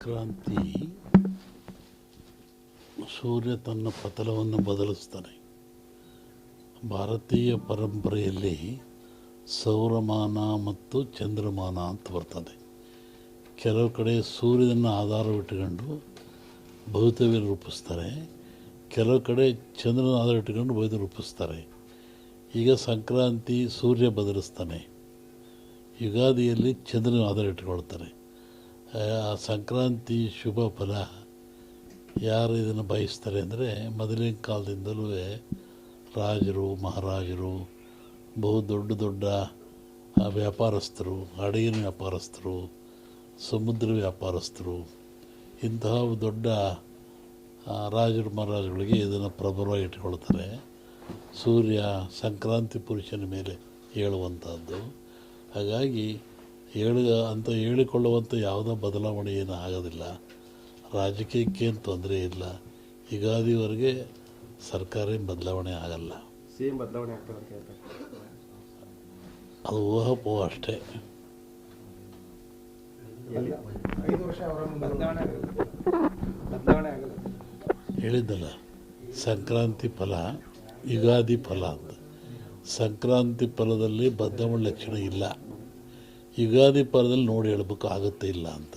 ಕ್ರಾಂತಿ ಸೂರ್ಯ ತನ್ನ ಪತನವನ್ನು ಬದಲಿಸ್ತಾನೆ. ಭಾರತೀಯ ಪರಂಪರೆಯಲ್ಲಿ ಸೌರಮಾನ ಮತ್ತು ಚಂದ್ರಮಾನ ಅಂತ ಬರ್ತದೆ. ಕೆಲವು ಕಡೆ ಸೂರ್ಯನನ್ನು ಆಧಾರವಿಟ್ಟುಕೊಂಡು ಭವಿತವ್ಯ ರೂಪಿಸ್ತಾರೆ, ಕೆಲವು ಕಡೆ ಚಂದ್ರನ ಆಧಾರ ಇಟ್ಟುಕೊಂಡು ಭವಿತವ್ಯ ರೂಪಿಸ್ತಾರೆ. ಈಗ ಸಂಕ್ರಾಂತಿ ಸೂರ್ಯ ಬದಲಿಸ್ತಾನೆ, ಯುಗಾದಿಯಲ್ಲಿ ಚಂದ್ರನ ಆಧಾರ ಇಟ್ಟುಕೊಳ್ತಾರೆ. ಆ ಸಂಕ್ರಾಂತಿ ಶುಭ ಫಲ ಯಾರು ಇದನ್ನು ಬಯಸ್ತಾರೆ ಅಂದರೆ, ಮೊದಲಿನ ಕಾಲದಿಂದಲೂ ರಾಜರು ಮಹಾರಾಜರು, ಬಹು ದೊಡ್ಡ ದೊಡ್ಡ ವ್ಯಾಪಾರಸ್ಥರು, ಹಡಗಿನ ವ್ಯಾಪಾರಸ್ಥರು, ಸಮುದ್ರ ವ್ಯಾಪಾರಸ್ಥರು, ಇಂತಹ ದೊಡ್ಡ ರಾಜರು ಮಹಾರಾಜಗಳಿಗೆ ಇದನ್ನು ಪ್ರಬಲವಾಗಿ ಇಟ್ಕೊಳ್ತಾರೆ. ಸೂರ್ಯ ಸಂಕ್ರಾಂತಿ ಪುರುಷನ ಮೇಲೆ ಹೇಳುವಂಥದ್ದು. ಹಾಗಾಗಿ ಹೇಳಿಕೊಳ್ಳುವಂಥ ಯಾವುದೋ ಬದಲಾವಣೆ ಏನೂ ಆಗೋದಿಲ್ಲ. ರಾಜಕೀಯಕ್ಕೇನು ತೊಂದರೆ ಇಲ್ಲ. ಯುಗಾದಿವರೆಗೆ ಸರ್ಕಾರ ಬದಲಾವಣೆ ಆಗಲ್ಲ. ಸೇಮ್ ಬದಲಾವಣೆ ಆಗ್ತದೆ ಅಂತ ಹೇಳ್ತಾರೆ. ಅದು ಊಹಾಪೋಹ ಅಷ್ಟೇ. 5 ವರ್ಷ ಅವರ ಬದಲಾವಣೆ ಆಗಲ್ಲ. ಹೇಳಿದ್ದಲ್ಲ, ಸಂಕ್ರಾಂತಿ ಫಲ ಯುಗಾದಿ ಫಲ ಅಂತ. ಸಂಕ್ರಾಂತಿ ಫಲದಲ್ಲಿ ಬದಲಾವಣೆ ಲಕ್ಷಣ ಇಲ್ಲ. ಯುಗಾದಿ ಫಲದಲ್ಲಿ ನೋಡಿ ಹೇಳಬೇಕು ಆಗುತ್ತೆ ಇಲ್ಲ ಅಂತ.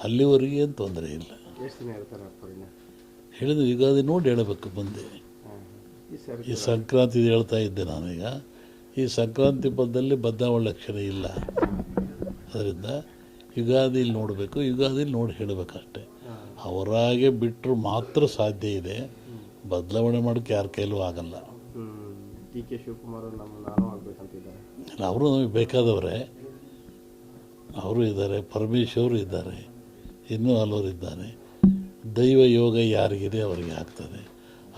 ಅಲ್ಲಿವರೆಗೆ ಏನು ತೊಂದರೆ ಇಲ್ಲ. ಹೇಳಿದ್ರು ಯುಗಾದಿ ನೋಡಿ ಹೇಳಬೇಕು ಮುಂದೆ. ಈ ಸಂಕ್ರಾಂತಿ ಹೇಳ್ತಾ ಇದ್ದೆ ನಾನೀಗ. ಈ ಸಂಕ್ರಾಂತಿ ಫಲದಲ್ಲಿ ಬದಲಾವಣೆ ಲಕ್ಷಣ ಇಲ್ಲ. ಅದರಿಂದ ಯುಗಾದಿಲಿ ನೋಡಬೇಕು, ಯುಗಾದಿಲಿ ನೋಡಿ ಹೇಳಬೇಕಷ್ಟೆ. ಅವರಾಗೆ ಬಿಟ್ಟರು ಮಾತ್ರ ಸಾಧ್ಯ ಇದೆ. ಬದಲಾವಣೆ ಮಾಡೋಕ್ಕೆ ಯಾರ ಕೈಲೂ ಆಗಲ್ಲ. ಡಿ ಕೆ ಶಿವಕುಮಾರ್ ನಾನು ಆಗಬೇಕಂತಿದ್ದಾರೆ. ಅವರು ನಮಗೆ ಬೇಕಾದವರೇ. ಅವರು ಇದ್ದಾರೆ, ಪರಮೇಶ್ವರು ಇದ್ದಾರೆ, ಇನ್ನೂ ಹಲವರು ಇದ್ದಾರೆ. ದೈವ ಯೋಗ ಯಾರಿಗಿದೆ ಅವರಿಗೆ ಆಗ್ತದೆ.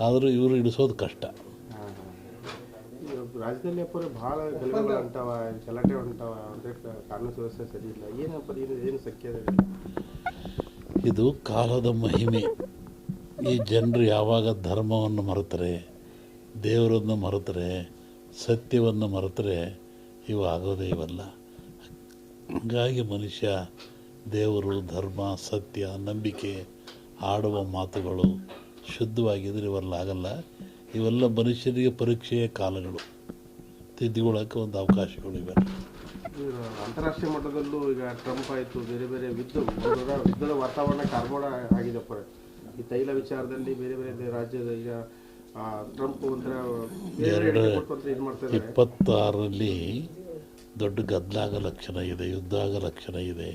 ಆದರೂ ಇವರು ಇಡಿಸೋದು ಕಷ್ಟ. ರಾಜ್ಯದಲ್ಲಿ ಅಪ್ಪರೆ ಭಾಳ ಗಲಭೆಗಳು ಅಂತಾವ, ಗಲಾಟೆ ಅಂತಾವ, ಅಂದರೆ ಕಾನೂನು ವ್ಯವಸ್ಥೆ ಸರಿ ಇಲ್ಲ. ಏನು ಸಂಖ್ಯೆ? ಇದು ಕಾಲದ ಮಹಿಮೆ. ಈ ಜನರು ಯಾವಾಗ ಧರ್ಮವನ್ನು ಮರೆತರೆ, ದೇವರನ್ನು ಮರೆತರೆ, ಸತ್ಯವನ್ನು ಮರೆತರೆ ಇವು ಆಗೋದೇ ಇವೆಲ್ಲ. ಹಾಗಾಗಿ ಮನುಷ್ಯ ದೇವರು, ಧರ್ಮ, ಸತ್ಯ, ನಂಬಿಕೆ, ಆಡುವ ಮಾತುಗಳು ಶುದ್ಧವಾಗಿದ್ದರೆ ಇವೆಲ್ಲ ಆಗಲ್ಲ. ಇವೆಲ್ಲ ಮನುಷ್ಯನಿಗೆ ಪರೀಕ್ಷೆಯ ಕಾಲಗಳು, ತಿದ್ದುಕೊಳ್ಳೋಕ್ಕೆ ಒಂದು ಅವಕಾಶಗಳು ಇವೆ. ಅಂತಾರಾಷ್ಟ್ರೀಯ ಮಟ್ಟದಲ್ಲೂ ಈಗ ಟ್ರಂಪ್ ಆಯಿತು, ಬೇರೆ ಬೇರೆ ಯುದ್ಧದ ವಾತಾವರಣ ಕಾರ್ಬೋಡ ಆಗಿದೆ. ಈ ತೈಲ ವಿಚಾರದಲ್ಲಿ ಬೇರೆ ಬೇರೆ ರಾಜ್ಯದ ಈಗ ಟ್ರಂಪ್ ಒಂಥರ 26ರಲ್ಲಿ ದೊಡ್ಡ ಗದ್ದಲಾಗೋ ಲಕ್ಷಣ ಇದೆ, ಯುದ್ಧ ಆಗೋ ಲಕ್ಷಣ ಇದೆ.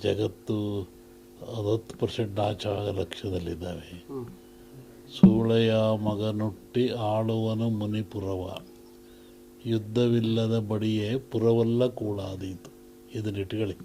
ಜಗತ್ತು 10% ನಾಶ ಆಗೋ ಲಕ್ಷಣದಲ್ಲಿದ್ದಾವೆ. ಸೂಳೆಯ ಮಗನುಟ್ಟಿ ಆಳುವನು ಮುನಿಪುರವ, ಯುದ್ಧವಿಲ್ಲದ ಬಡಿಯೇ ಪುರವಲ್ಲ ಕೂಳಾದೀತು. ಇದನ್ನಿಟ್ಟುಕೊಳ್ಳಿ.